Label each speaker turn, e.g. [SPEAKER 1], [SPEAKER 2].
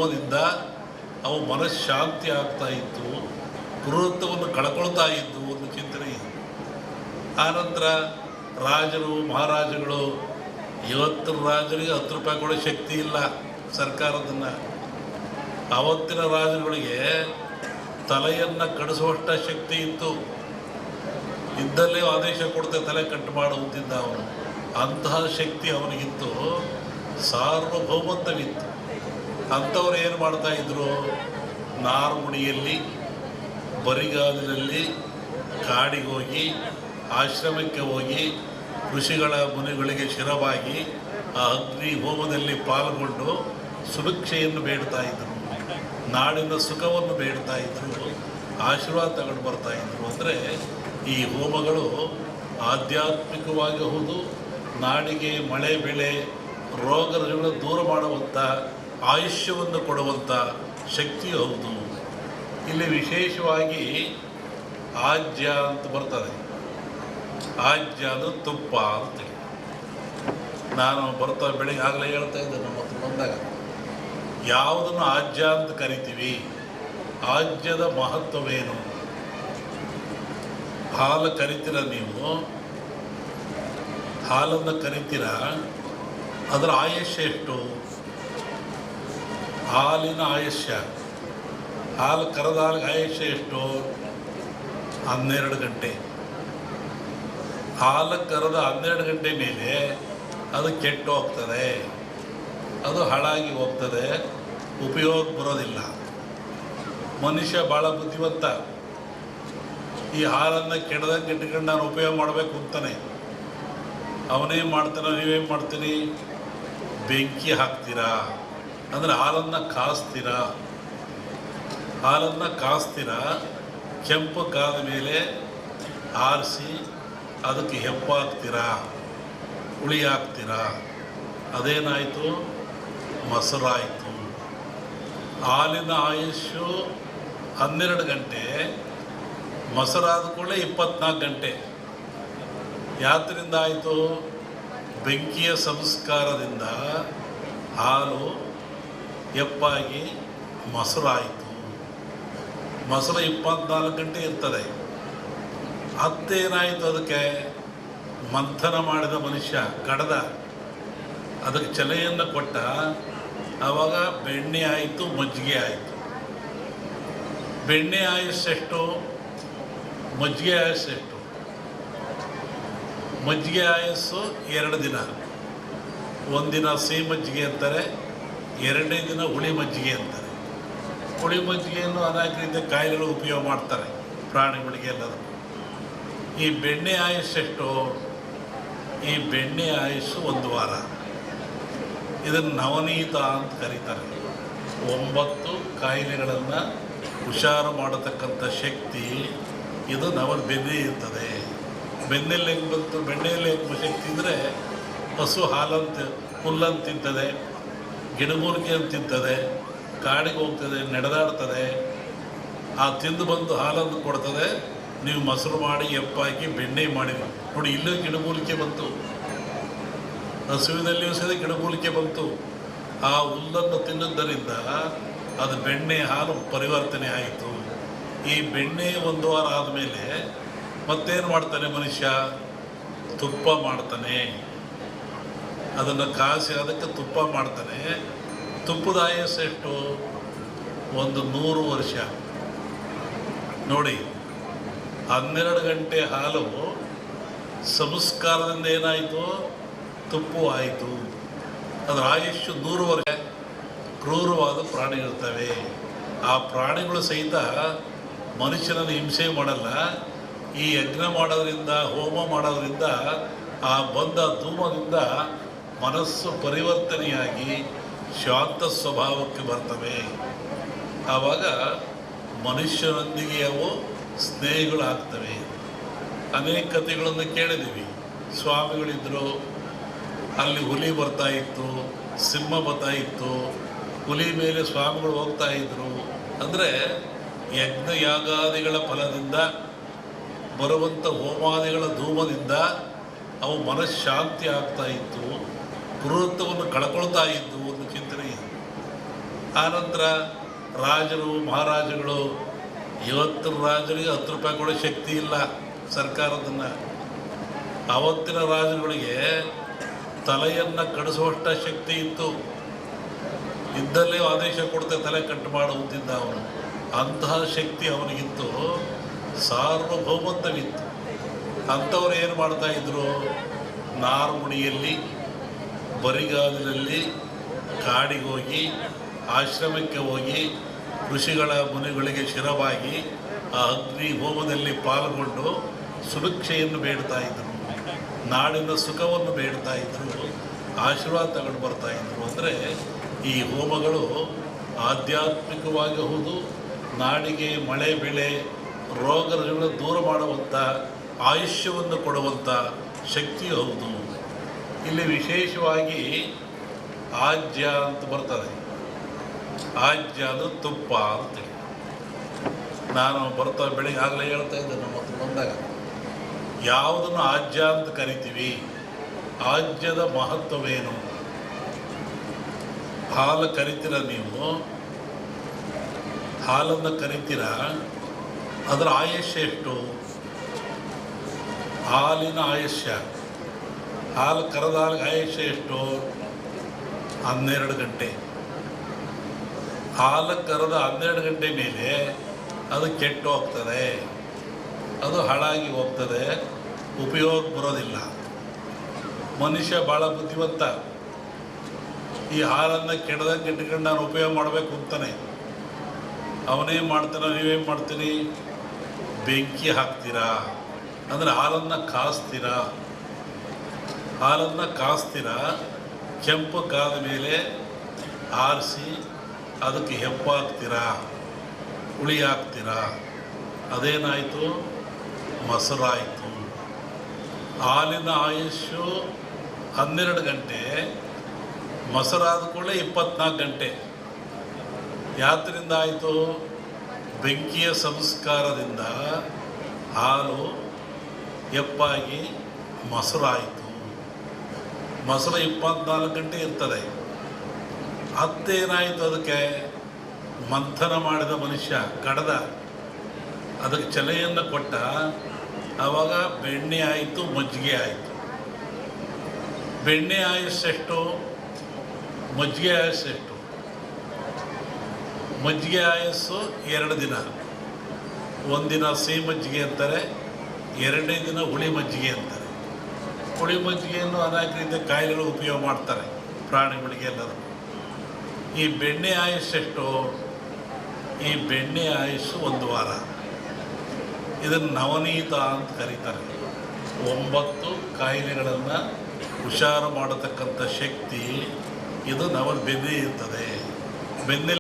[SPEAKER 1] ಹೋಮದಿಂದ ಅವು ಮನಃಶಾಂತಿ ಆಗ್ತಾ ಇತ್ತು, ಕ್ರೂರತ್ವವನ್ನು ಕಳ್ಕೊಳ್ತಾ ಇದ್ದು ಒಂದು ಚಿಂತನೆ ಇದೆ. ಆನಂತರ ರಾಜರು ಮಹಾರಾಜಗಳು, ಇವತ್ತಿನ ರಾಜರಿಗೆ 10 ರೂಪಾಯಿ ಕೊಡೋ ಶಕ್ತಿ ಇಲ್ಲ ಸರ್ಕಾರದನ್ನು. ಆವತ್ತಿನ ರಾಜರುಗಳಿಗೆ ತಲೆಯನ್ನು ಕಡಿಸುವಷ್ಟ ಶಕ್ತಿ ಇತ್ತು. ಇದ್ದಲ್ಲೇ ಆದೇಶ ಕೊಡ್ತೆ ತಲೆ ಕಟ್ಟು ಮಾಡುತ್ತಿದ್ದ ಅವನು. ಅಂತಹ ಶಕ್ತಿ ಅವನಿಗಿತ್ತು, ಸಾರ್ವಭೌಮತ್ವವಿತ್ತು. ಅಂಥವ್ರು ಏನು ಮಾಡ್ತಾಯಿದ್ರು, ನಾರುಮುಡಿಯಲ್ಲಿ ಬರಿಗಾಲಿನಲ್ಲಿ ಕಾಡಿಗೆ ಹೋಗಿ, ಆಶ್ರಮಕ್ಕೆ ಹೋಗಿ, ಋಷಿಗಳ ಮುನಿಗಳಿಗೆ ಶಿರವಾಗಿ ಆ ಅಗ್ನಿ ಹೋಮದಲ್ಲಿ ಪಾಲ್ಗೊಂಡು ಸುಭಿಕ್ಷೆಯನ್ನು ಬೇಡ್ತಾ ಇದ್ದರು, ನಾಡಿನ ಸುಖವನ್ನು ಬೇಡ್ತಾ ಇದ್ದರು, ಆಶೀರ್ವಾದ ತಗೊಂಡು ಬರ್ತಾಯಿದ್ರು. ಅಂದರೆ ಈ ಹೋಮಗಳು ಆಧ್ಯಾತ್ಮಿಕವಾಗಿ ಹೌದು, ನಾಡಿಗೆ ಮಳೆ ಬೆಳೆ ರೋಗ ರುಜಿನಗಳನ್ನು ದೂರ ಮಾಡುವಂಥ, ಆಯುಷ್ಯವನ್ನು ಕೊಡುವಂಥ ಶಕ್ತಿಯು ಹೌದು. ಇಲ್ಲಿ ವಿಶೇಷವಾಗಿ ಆಜ್ಯ ಅಂತ ಬರ್ತದೆ. ಆಜ್ಯ ಅಂದರೆ ತುಪ್ಪ ಅಂತೇಳಿ. ನಾನು ಬರ್ತಾ ಬೆಳಿಗ್ಗೆ ಆಗಲೇ ಹೇಳ್ತಾ ಇದ್ದೆ, ನಮ್ಮ ಹತ್ರ ಬಂದಾಗ ಯಾವುದನ್ನು ಆಜ್ಯ ಅಂತ ಕರಿತೀವಿ, ಆಜ್ಯದ ಮಹತ್ವವೇನು? ಹಾಲು ಕರಿತೀರ ನೀವು, ಹಾಲನ್ನು ಕರಿತೀರ, ಅದರ ಆಯುಷ್ಯ ಎಷ್ಟು? ಹಾಲಿನ ಆಯುಷ್ಯ, ಹಾಲು ಕರೆದ ಹಾಲಿಗೆ ಆಯುಷ್ಯ ಎಷ್ಟು? 12 ಗಂಟೆ. ಹಾಲು ಕರೆದ 12 ಗಂಟೆ ಮೇಲೆ ಅದು ಕೆಟ್ಟು ಹೋಗ್ತದೆ, ಅದು ಹಾಳಾಗಿ ಹೋಗ್ತದೆ, ಉಪಯೋಗ ಬರೋದಿಲ್ಲ. ಮನುಷ್ಯ ಭಾಳ ಬುದ್ಧಿವಂತ. ಈ ಹಾಲನ್ನು ಕೆಡದಂಗೆ ಇಟ್ಕೊಂಡು ನಾನು ಉಪಯೋಗ ಮಾಡಬೇಕು ಅಂತಾನೆ. ಅವನೇನು ಮಾಡ್ತಾನೆ, ನೀವೇನು ಮಾಡ್ತೀರಿ? ಬೆಂಕಿ ಹಾಕ್ತೀರಾ, ಅಂದರೆ ಹಾಲನ್ನು ಕಾಸ್ತೀರಾ. ಹಾಲನ್ನು ಕಾಸ್ತೀರಾ, ಕೆಂಪು ಕಾದ ಮೇಲೆ ಆರಿಸಿ ಅದಕ್ಕೆ ಹೆಪ್ಪಾಕ್ತೀರಾ, ಹುಳಿ ಹಾಕ್ತೀರಾ. ಅದೇನಾಯಿತು? ಮೊಸರಾಯಿತು. ಹಾಲಿನ ಆಯುಷ್ಯು 12 ಗಂಟೆ, ಮೊಸರಾದ ಕೂಡಲೇ 24 ಗಂಟೆ. ಯಾತ್ರಿಂದ ಆಯಿತು? ಬೆಂಕಿಯ ಸಂಸ್ಕಾರದಿಂದ ಹಾಲು ಹೆಪ್ಪಾಗಿ ಮೊಸರಾಯಿತು. ಮೊಸರು 24 ಗಂಟೆ ಇರ್ತದೆ. ಹತ್ತೇನಾಯಿತು? ಅದಕ್ಕೆ ಮಂಥನ ಮಾಡಿದ ಮನುಷ್ಯ, ಕಡದ, ಅದಕ್ಕೆ ಚಲೆಯನ್ನು ಕೊಟ್ಟ. ಆವಾಗ ಬೆಣ್ಣೆ ಆಯಿತು, ಮಜ್ಜಿಗೆ ಆಯಿತು. ಬೆಣ್ಣೆ ಆಯುಸ್ಸೆಷ್ಟು? ಮಜ್ಜಿಗೆ ಆಯುಸ್ಸೆಷ್ಟು? ಮಜ್ಜಿಗೆ ಆಯಸ್ಸು 2 ದಿನ. ಒಂದಿನ ಸಿಹಿ ಮಜ್ಜಿಗೆ ಅಂತಾರೆ, 2ನೇ ದಿನ ಹುಳಿ ಮಜ್ಜಿಗೆ ಅಂತಾರೆ. ಹುಳಿ ಮಜ್ಜಿಗೆಯನ್ನು ಅನೇಕ ರೀತಿಯ ಕಾಯಿಲೆಗಳು ಉಪಯೋಗ ಮಾಡ್ತಾರೆ, ಪ್ರಾಣಿಗಳಿಗೆ ಎಲ್ಲದೂ. ಈ ಬೆಣ್ಣೆ ಆಯುಸ್ಸೆಷ್ಟು? ಈ ಬೆಣ್ಣೆ ಆಯುಸ್ಸು 1 ವಾರ. ಇದನ್ನು ನವನೀತ ಅಂತ ಕರೀತಾರೆ. 9 ಕಾಯಿಲೆಗಳನ್ನು ಹುಷಾರು ಮಾಡತಕ್ಕಂಥ ಶಕ್ತಿ ಇದು ಬೆನ್ನೆ ಇರ್ತದೆ. ಬೆನ್ನೆಲ್ಲಿ ಹೆಂಗೆ ಬಂತು? ಬೆಣ್ಣೆಯಲ್ಲಿ ಹೆಂಗೆ ಶಕ್ತಿ ಅಂದರೆ, ಹಸು ಹಾಲಂತ ಹುಲ್ಲಂತ ತಿಂತದೆ, ಗಿಡಮೂಲಿಕೆ ಅಂತ ತಿಂತದೆ, ಕಾಡಿಗೆ ಹೋಗ್ತದೆ, ನಡೆದಾಡ್ತದೆ. ಆ ತಿಂದು ಬಂದು ಹಾಲನ್ನು ಕೊಡ್ತದೆ. ನೀವು ಮೊಸರು ಮಾಡಿ ಎಪ್ಪಾಕಿ ಬೆಣ್ಣೆ ಮಾಡಿದ್ವಿ ನೋಡಿ, ಇಲ್ಲೂ ಗಿಡಮೂಲಿಕೆ ಬಂತು. ಹಸುವಿನಲ್ಲಿಯೂ ಸಹ ಗಿಡಮೂಲಿಕೆ ಬಂತು. ಆ ಹುಲ್ಲನ್ನು ತಿನ್ನುವುದರಿಂದ ಅದು ಬೆಣ್ಣೆ ಹಾಲು ಪರಿವರ್ತನೆ ಆಯಿತು. ಈ ಬೆಣ್ಣೆ 1 ವಾರ ಆದಮೇಲೆ ಮತ್ತೇನು ಮಾಡ್ತಾನೆ ಮನುಷ್ಯ? ತುಪ್ಪ ಮಾಡ್ತಾನೆ. ಅದನ್ನು ಕಾಸಿ ಅದಕ್ಕೆ ತುಪ್ಪ ಮಾಡ್ತಾನೆ. ತುಪ್ಪದ ಆಯಸ್ಸು ಎಷ್ಟು? 100 ವರ್ಷ. ನೋಡಿ, 12 ಗಂಟೆ ಹಾಲು ಸಂಸ್ಕಾರದಿಂದ ಏನಾಯಿತು? ತುಪ್ಪು ಆಯಿತು. ಅದರ ಆಯುಷ್ಯು 100 ವರ್ಷ. ಕ್ರೂರವಾದ ಪ್ರಾಣಿಗಳಿರ್ತವೆ. ಆ ಪ್ರಾಣಿಗಳು ಸಹಿತ ಮನುಷ್ಯನನ್ನು ಹಿಂಸೆ ಮಾಡಲ್ಲ. ಈ ಯಜ್ಞ ಮಾಡೋದ್ರಿಂದ, ಹೋಮ ಮಾಡೋದ್ರಿಂದ, ಆ ಬಂದ ಧೂಮದಿಂದ ಮನಸ್ಸು ಪರಿವರ್ತನೆಯಾಗಿ ಶಾಂತ ಸ್ವಭಾವಕ್ಕೆ ಬರ್ತವೆ. ಆವಾಗ ಮನುಷ್ಯನೊಂದಿಗೆ ಅವು ಸ್ನೇಹಿಗಳಾಗ್ತವೆ. ಅನೇಕ ಕಥೆಗಳನ್ನು ಕೇಳಿದ್ದೀವಿ. ಸ್ವಾಮಿಗಳಿದ್ದರು, ಅಲ್ಲಿ ಹುಲಿ ಬರ್ತಾ ಇತ್ತು, ಸಿಂಹ ಬರ್ತಾ ಇತ್ತು, ಹುಲಿ ಮೇಲೆ ಸ್ವಾಮಿಗಳು ಹೋಗ್ತಾ ಇದ್ದರು. ಅಂದರೆ ಯಜ್ಞ ಯಾಗಾದಿಗಳ ಫಲದಿಂದ ಬರುವಂಥ ಹೋಮಾದಿಗಳ ಧೂಮದಿಂದ ಅವು ಮನಃಶಾಂತಿ ಆಗ್ತಾ ಇತ್ತು, ಕ್ರೂರತ್ವವನ್ನು ಕಳ್ಕೊಳ್ತಾ ಇದ್ದು ಒಂದು ಚಿಂತನೆ ಇದೆ. ಆನಂತರ ರಾಜರು ಮಹಾರಾಜಗಳು, ಇವತ್ತಿನ ರಾಜರಿಗೆ 10 ರೂಪಾಯಿ ಕೊಡೋ ಶಕ್ತಿ ಇಲ್ಲ ಸರ್ಕಾರದನ್ನು. ಅವತ್ತಿನ ರಾಜರುಗಳಿಗೆ ತಲೆಯನ್ನು ಕಡಿಸುವಷ್ಟ ಶಕ್ತಿ ಇತ್ತು. ಇದ್ದಲ್ಲೇ ಆದೇಶ ಕೊಡ್ತೆ ತಲೆ ಕಟ್ಟು ಮಾಡುತ್ತಿದ್ದ ಅವನು. ಅಂತಹ ಶಕ್ತಿ ಅವನಿಗಿತ್ತು, ಸಾರ್ವಭೌಮತ್ವವಿತ್ತು. ಅಂಥವ್ರು ಏನು ಮಾಡ್ತಾಯಿದ್ರು? ನಾರ್ಮುಡಿಯಲ್ಲಿ, ಬರಿಗಾಲಿನಲ್ಲಿ ಕಾಡಿಗೆ ಹೋಗಿ, ಆಶ್ರಮಕ್ಕೆ ಹೋಗಿ, ಋಷಿಗಳ ಮುನಿಗಳಿಗೆ ಶಿರವಾಗಿ ಆ ಅಗ್ನಿ ಹೋಮದಲ್ಲಿ ಪಾಲ್ಗೊಂಡು ಸುಭಿಕ್ಷೆಯನ್ನು ಬೇಡ್ತಾ ಇದ್ದರು, ನಾಡಿನ ಸುಖವನ್ನು ಬೇಡ್ತಾ ಇದ್ದರು, ಆಶೀರ್ವಾದ ತಗೊಂಡು ಬರ್ತಾಯಿದ್ರು. ಅಂದರೆ ಈ ಹೋಮಗಳು ಆಧ್ಯಾತ್ಮಿಕವಾಗಿ ಹೌದು, ನಾಡಿಗೆ ಮಳೆ ಬೆಳೆ ರೋಗಗಳನ್ನು ದೂರ ಮಾಡುವಂಥ, ಆಯುಷ್ಯವನ್ನು ಕೊಡುವಂಥ ಶಕ್ತಿ ಹೌದು. ಇಲ್ಲಿ ವಿಶೇಷವಾಗಿ ಆಜ್ಯ ಅಂತ ಬರ್ತದೆ. ಆಜ್ಯ ಅದು ತುಪ್ಪ ಅಂತೇಳಿ ನಾನು ಬೆಳಿಗ್ಗೆ ಆಗಲೇ ಹೇಳ್ತಾ ಇದ್ದೆ ನಮ್ಮ ಹತ್ರ ಬಂದಾಗ, ಯಾವುದನ್ನು ಆಜ್ಯ ಅಂತ ಕರಿತೀವಿ, ಆಜ್ಯದ ಮಹತ್ವವೇನು? ಹಾಲು ಕರಿತೀರ ನೀವು, ಹಾಲನ್ನು ಕರಿತೀರ, ಅದರ ಆಯುಷ್ಯ ಎಷ್ಟು? ಹಾಲಿನ ಆಯುಷ್ಯ, ಹಾಲು ಕರೆದ ಹಾಲಿಗೆ ಆಯುಷ್ಯ ಎಷ್ಟು? 12 ಗಂಟೆ. ಹಾಲು ಕರೆದ 12 ಗಂಟೆ ಮೇಲೆ ಅದು ಕೆಟ್ಟು ಹೋಗ್ತದೆ, ಅದು ಹಾಳಾಗಿ ಹೋಗ್ತದೆ, ಉಪಯೋಗ ಬರೋದಿಲ್ಲ. ಮನುಷ್ಯ ಭಾಳ ಬುದ್ಧಿವಂತ. ಈ ಹಾಲನ್ನು ಕೆಡದಂಗೆ ಇಟ್ಕೊಂಡು ನಾನು ಉಪಯೋಗ ಮಾಡಬೇಕು ಅಂತಾನೆ. ಅವನೇನು ಮಾಡ್ತಾನೆ, ನೀವೇನು ಮಾಡ್ತೀರಿ? ಬೆಂಕಿ ಹಾಕ್ತೀರಾ, ಅಂದರೆ ಹಾಲನ್ನು ಕಾಸ್ತೀರಾ. ಹಾಲನ್ನು ಕಾಸ್ತೀರಾ, ಕೆಂಪು ಕಾದ ಮೇಲೆ ಆರಿಸಿ ಅದಕ್ಕೆ ಹೆಪ್ಪು ಹಾಕ್ತೀರಾ, ಹುಳಿ ಹಾಕ್ತೀರಾ. ಅದೇನಾಯಿತು? ಮೊಸರಾಯಿತು. ಹಾಲಿನ ಆಯುಷ್ಯು 12 ಗಂಟೆ, ಮೊಸರಾದ ಕೂಡಲೇ 24 ಗಂಟೆ. ಯಾತ್ರಿಂದ ಆಯಿತು? ಬೆಂಕಿಯ ಸಂಸ್ಕಾರದಿಂದ ಹಾಲು ಹೆಪ್ಪಾಗಿ ಮೊಸರಾಯಿತು. ಮೊಸರು 24 ಗಂಟೆ ಇರ್ತದೆ. ಅತ್ತೇನಾಯಿತು? ಅದಕ್ಕೆ ಮಂಥನ ಮಾಡಿದ ಮನುಷ್ಯ, ಕಡದ, ಅದಕ್ಕೆ ಚಲೆಯನ್ನು ಕೊಟ್ಟ. ಆವಾಗ ಬೆಣ್ಣೆ ಆಯಿತು, ಮಜ್ಜಿಗೆ ಆಯಿತು. ಬೆಣ್ಣೆ ಆಯುಸ್ಸೆಷ್ಟು? ಮಜ್ಜಿಗೆ ಆಯುಸ್ಸೆಷ್ಟು? ಮಜ್ಜಿಗೆ ಆಯಸ್ಸು 2 ದಿನ. ಒಂದಿನ ಸಿಹಿ ಮಜ್ಜಿಗೆ ಅಂತಾರೆ, 2ನೇ ದಿನ ಹುಳಿ ಮಜ್ಜಿಗೆ ಅಂತಾರೆ. ಹುಳಿ ಮಜ್ಜಿಗೆಯನ್ನು ಅನೇಕ ರೀತಿಯ ಕಾಯಿಲೆಗಳು ಉಪಯೋಗ ಮಾಡ್ತಾರೆ, ಪ್ರಾಣಿಗಳಿಗೆ ಎಲ್ಲರೂ. ಈ ಬೆಣ್ಣೆ ಆಯುಸ್ಸೆಷ್ಟು? ಈ ಬೆಣ್ಣೆ ಆಯುಸ್ಸು 1 ವಾರ. ಇದನ್ನು ನವನೀತ ಅಂತ ಕರೀತಾರೆ. 9 ಕಾಯಿಲೆಗಳನ್ನು ಹುಷಾರು ಮಾಡತಕ್ಕಂಥ ಶಕ್ತಿ ಇದು ಬೆನ್ನೆ ಇರ್ತದೆ. ಬೆನ್ನೆ